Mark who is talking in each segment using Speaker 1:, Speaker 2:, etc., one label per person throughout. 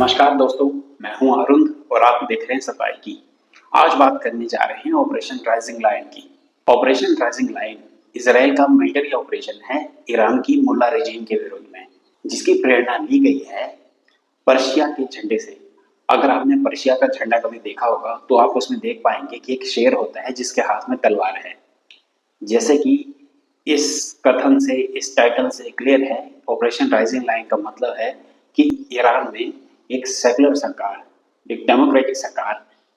Speaker 1: नमस्कार दोस्तों, मैं हूं अरुण और आप देख रहे हैं सफाई की। आज बात करने जा रहे हैं ऑपरेशन राइजिंग लायन की। ऑपरेशन राइजिंग लायन इसराइल का मिलिट्री ऑपरेशन है ईरान की मुल्ला रेजिम के विरोध में, जिसकी प्रेरणा ली गई है पर्शिया के झंडे से। अगर आपने पर्शिया का झंडा कभी देखा होगा तो आप उसमें देख पाएंगे कि एक शेर होता है जिसके हाथ में तलवार है। जैसे कि इस कथन से, इस टाइटल से क्लियर है, ऑपरेशन राइजिंग लाइन का मतलब है कि ईरान में एक सेकुलर सरकार, एक डेमोक्रेटिक सरकार,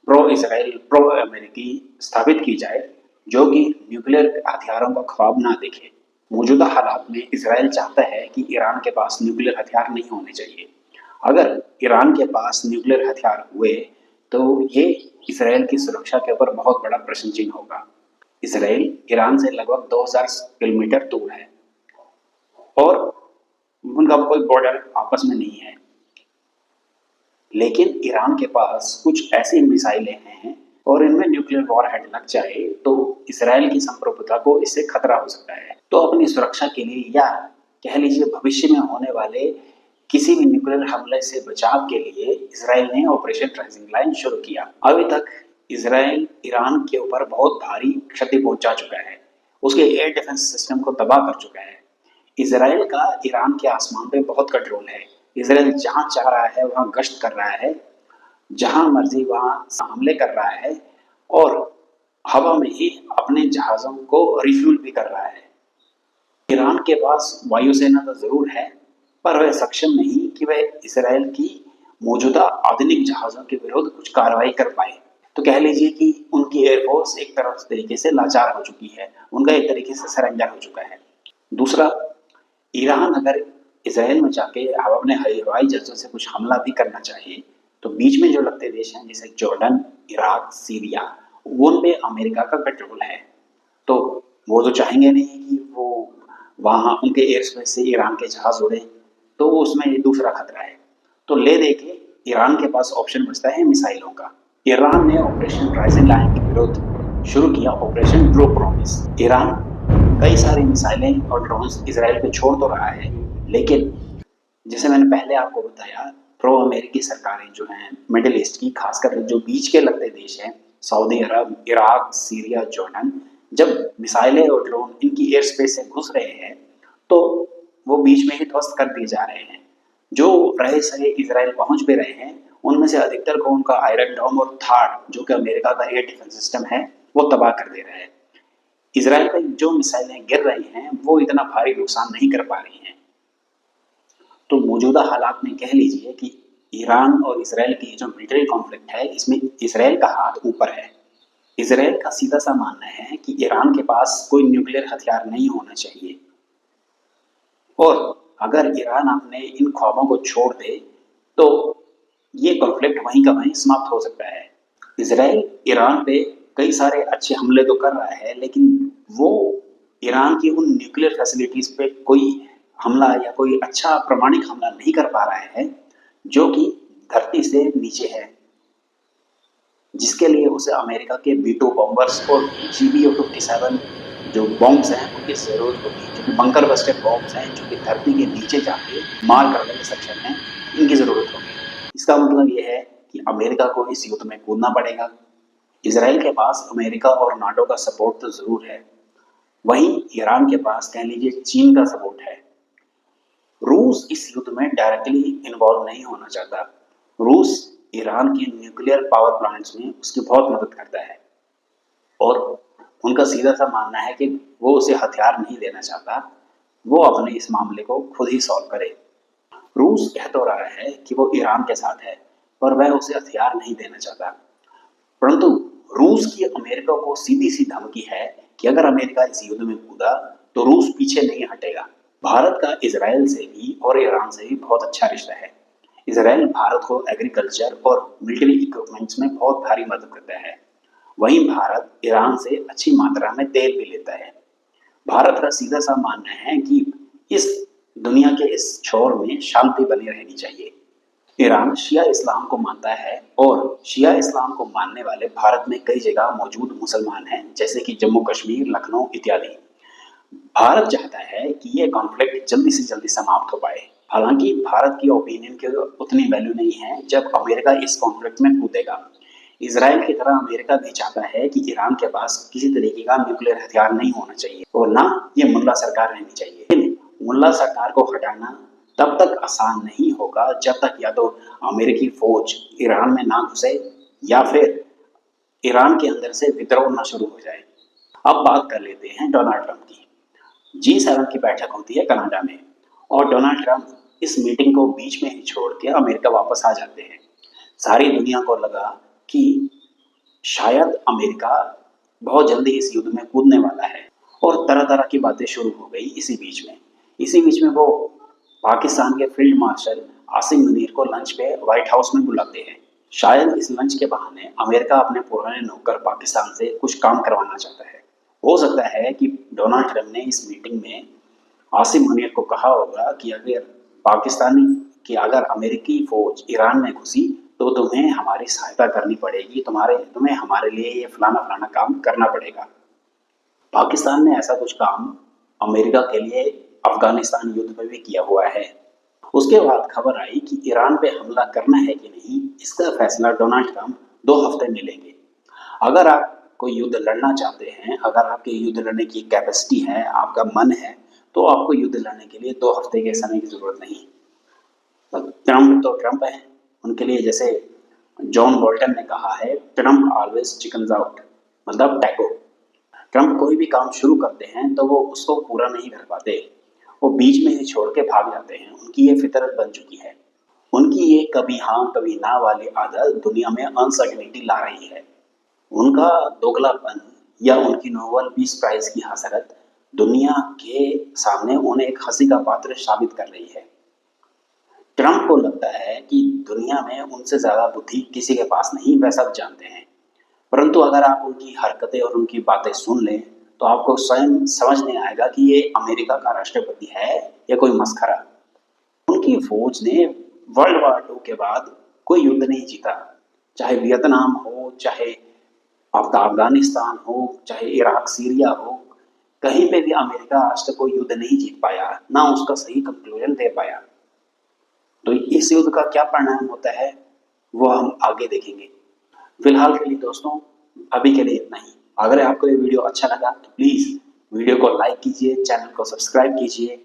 Speaker 1: प्रो इसराइल, प्रो अमेरिकी स्थापित की जाए, जो कि न्यूक्लियर हथियारों का ख्वाब ना देखे। मौजूदा हालात में इसराइल चाहता है कि ईरान के पास न्यूक्लियर हथियार नहीं होने चाहिए। अगर ईरान के पास न्यूक्लियर हथियार हुए तो ये इसराइल की सुरक्षा के ऊपर बहुत बड़ा प्रश्न चिन्ह होगा। इसराइल ईरान से लगभग 2000 किलोमीटर दूर है और उनका कोई बॉर्डर आपस में नहीं है, लेकिन ईरान के पास कुछ ऐसी मिसाइलें हैं और इनमें न्यूक्लियर वॉरहेड लग जाए तो इसराइल की संप्रभुता को इससे खतरा हो सकता है। तो अपनी सुरक्षा के लिए, या कह लीजिए भविष्य में होने वाले किसी भी न्यूक्लियर हमले से बचाव के लिए, इसराइल ने ऑपरेशन राइजिंग लाइन शुरू किया। अभी तक इसराइल ईरान के ऊपर बहुत भारी क्षति पहुंचा चुका है, उसके एयर डिफेंस सिस्टम को तबाह कर चुका है। इसराइल का ईरान के आसमान पे बहुत कंट्रोल है। इसराइल जहां चाह रहा है वहां गश्त कर रहा है, जहां मर्जी वहां हमले कर रहा है और हवा में ही अपने जहाजों को रिफ्यूल भी कर रहा है। ईरान के पास वायुसेना तो जरूर है, पर वह सक्षम नहीं कि वह इसराइल की मौजूदा आधुनिक जहाजों के विरुद्ध कुछ कार्रवाई कर पाए। तो कह लीजिए कि उनकी एयरफोर्स एक तरह तरीके से लाचार हो चुकी है, उनका एक तरीके से सरेंडर हो चुका है। दूसरा, ईरान अगर इसराइल में जाके अपने हवाई जहाजों से कुछ हमला भी करना चाहे तो बीच में जो लगते देश हैं जैसे जॉर्डन, इराक, सीरिया, वो उन पे अमेरिका का कंट्रोल है। तो वो तो चाहेंगे नहीं कि वो वहाँ उनके एयर स्पेस से ईरान के जहाज उड़े, तो उसमें ये दूसरा खतरा है। तो ले दे के ईरान के पास ऑप्शन बचता है मिसाइलों का। ईरान ने ऑपरेशन राइजिंग लायन के विरुद्ध शुरू किया ऑपरेशन ब्लू प्रॉमिस। ईरान कई सारी मिसाइलें और ड्रोन्स इसराइल पे छोड़ तो रहा है, लेकिन जैसे मैंने पहले आपको बताया, प्रो अमेरिकी सरकारें जो हैं मिडिल ईस्ट की, खासकर जो बीच के लगते देश हैं, सऊदी अरब, इराक, सीरिया, जॉर्डन, जब मिसाइलें और ड्रोन इनकी एयर स्पेस से घुस रहे हैं तो वो बीच में ही ध्वस्त कर दिए जा रहे हैं। जो रहे सहे इसराइल पहुंच भी रहे हैं, उनमें से अधिकतर को उनका आयरन डोम और थार्ड, जो कि अमेरिका का एयर डिफेंस सिस्टम है, वो तबाह कर दे रहे हैं। इसराइल पर जो मिसाइलें गिर रही हैं वो इतना भारी नुकसान नहीं कर पा रही हैं। तो मौजूदा हालात में कह लीजिए कि ईरान और इसराइल की जो मिलिट्री कॉन्फ्लिक्ट है, इसमें इसराइल का हाथ ऊपर है। इसराइल का सीधा सा मानना है कि ईरान के पास कोई न्यूक्लियर हथियार नहीं होना चाहिए, और अगर ईरान अपने इन ख्वाबों को छोड़ दे तो ये कॉन्फ्लिक्ट वहीं का वहीं समाप्त हो सकता है। इसराइल ईरान पे कई सारे अच्छे हमले तो कर रहा है, लेकिन वो ईरान की उन न्यूक्लियर फैसिलिटीज पे कोई हमला या कोई अच्छा प्रमाणिक हमला नहीं कर पा रहा है जो कि धरती से नीचे है, जिसके लिए उसे अमेरिका के B2 बॉम्बर्स और GBU-57 जो बॉम्ब्स हैं उनकी जरूरत होगी, जो कि बंकर बस्टर बॉम्ब्स हैं, जो कि धरती के नीचे जाके मार करने में सक्षम हैं, इनकी जरूरत होगी। इसका मतलब ये है कि अमेरिका को इस युद्ध में कूदना पड़ेगा। इसराइल के पास अमेरिका और नाटो का सपोर्ट तो जरूर है, वहीं ईरान के पास कह लीजिए चीन का सपोर्ट है। रूस इस युद्ध में डायरेक्टली इन्वॉल्व नहीं होना चाहता। रूस ईरान के न्यूक्लियर पावर प्लांट्स में उसकी बहुत मदद करता है और उनका सीधा सा मानना है कि वो उसे हथियार नहीं देना चाहता, वो अपने इस मामले को खुद ही सॉल्व करे। रूस कह तो रहा है कि वो ईरान के साथ है, पर वह उसे हथियार नहीं देना चाहता। परंतु रूस की अमेरिका को सीधी सी धमकी है कि अगर अमेरिका इस युद्ध में कूदा तो रूस पीछे नहीं हटेगा। भारत का इजराइल से भी और ईरान से भी बहुत अच्छा रिश्ता है। इजराइल भारत को एग्रीकल्चर और मिलिट्री इक्विपमेंट्स में बहुत भारी मदद करता है, वहीं भारत ईरान से अच्छी मात्रा में तेल भी लेता है। भारत का सीधा सा मानना है कि इस दुनिया के इस छोर में शांति बनी रहनी चाहिए। ईरान शिया इस्लाम को मानता है और शिया इस्लाम को मानने वाले भारत में कई जगह मौजूद मुसलमान हैं, जैसे कि जम्मू कश्मीर, लखनऊ इत्यादि। भारत चाहता है कि यह कॉन्फ्लिक्ट जल्दी से जल्दी समाप्त हो पाए। हालांकि भारत की ओपिनियन की उतनी वैल्यू नहीं है जब अमेरिका इस कॉन्फ्लिक्ट में कूदेगा। इसराइल की तरह अमेरिका भी चाहता है कि ईरान के पास किसी तरीके का न्यूक्लियर हथियार नहीं होना चाहिए और ना ये मुल्ला सरकार रहनी चाहिए। लेकिन मुल्ला सरकार को हटाना तब तक आसान नहीं होगा जब तक या तो अमेरिकी फौज ईरान में ना घुसे या फिर ईरान के अंदर से विद्रोह ना शुरू हो जाए। अब बात कर लेते हैं डोनाल्ड ट्रंप की। G7 की बैठक होती है कनाडा में और डोनाल्ड ट्रंप इस मीटिंग को बीच में ही छोड़ के अमेरिका वापस आ जाते हैं। सारी दुनिया को लगा कि शायद अमेरिका बहुत जल्दी इस युद्ध में कूदने वाला है और तरह तरह की बातें शुरू हो गई। इसी बीच में वो पाकिस्तान के फील्ड मार्शल आसिम मुनीर को लंच पे व्हाइट हाउस में बुलाते हैं। शायद इस लंच के बहाने अमेरिका अपने पुराने नौकर पाकिस्तान से कुछ काम करवाना चाहता है। हो सकता है कि डोनाल्ड ट्रंप ने इस मीटिंग में आसिम मुनीर को कहा होगा कि अगर अमेरिकी फौज ईरान में घुसी तो तुम्हें हमारी सहायता करनी पड़ेगी, तुम्हें हमारे लिए ये फलाना फलाना काम करना पड़ेगा। पाकिस्तान ने ऐसा कुछ काम अमेरिका के लिए अफगानिस्तान युद्ध में भी किया हुआ है। उसके बाद खबर आई कि ईरान पे हमला करना है कि नहीं, इसका फैसला डोनाल्ड ट्रंप 2 हफ्ते में लेंगे। अगर आप कोई युद्ध लड़ना चाहते हैं, अगर आपके युद्ध लड़ने की कैपेसिटी है, आपका मन है, तो आपको युद्ध लड़ने के लिए 2 हफ्ते के समय की जरूरत नहीं। ट्रंप तो ट्रंप है, उनके लिए जैसे जॉन बोल्टन ने कहा है, ट्रंप ऑलवेज चिकन्स आउट, मतलब टैको। ट्रंप कोई भी काम शुरू करते हैं तो वो उसको पूरा नहीं कर पाते, वो बीच में ही छोड़ के भाग जाते हैं। उनकी ये फितरत बन चुकी है। उनकी ये कभी हाँ कभी ना वाली आदत दुनिया में अनसर्टेनिटी ला रही है। उनका दोगलापन या उनकी नोबेल पीस प्राइज की हसरत दुनिया के सामने उन्हें एक हंसी का पात्र साबित कर रही है। ट्रंप को लगता है कि दुनिया में उनसे ज्यादा बुद्धि किसी के पास नहीं, वह सब जानते हैं। परंतु अगर आप उनकी हरकतें और उनकी बातें सुन लें तो आपको स्वयं समझ नहीं आएगा कि ये अमेरिका का राष्ट्रपति है या कोई मस्खरा। उनकी फौज ने वर्ल्ड वार 2 के बाद कोई युद्ध नहीं जीता, चाहे वियतनाम हो, चाहे अफगानिस्तान हो, चाहे इराक सीरिया हो, कहीं पे भी अमेरिका आज तक कोई युद्ध नहीं जीत पाया, ना उसका सही कंक्लूजन दे पाया। तो इस युद्ध का क्या परिणाम होता है वो हम आगे देखेंगे। फिलहाल के लिए दोस्तों अभी के लिए इतना ही। अगर आपको ये वीडियो अच्छा लगा तो प्लीज वीडियो को लाइक कीजिए, चैनल को सब्सक्राइब कीजिए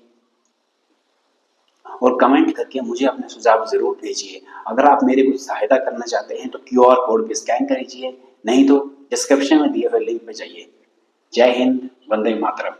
Speaker 1: और कमेंट करके मुझे अपने सुझाव जरूर भेजिए। अगर आप मेरी कुछ सहायता करना चाहते हैं तो QR कोड पे स्कैन कर लीजिए, नहीं तो डिस्क्रिप्शन में दिए हुए लिंक पे जाइए। जय हिंद, वंदे मातरम।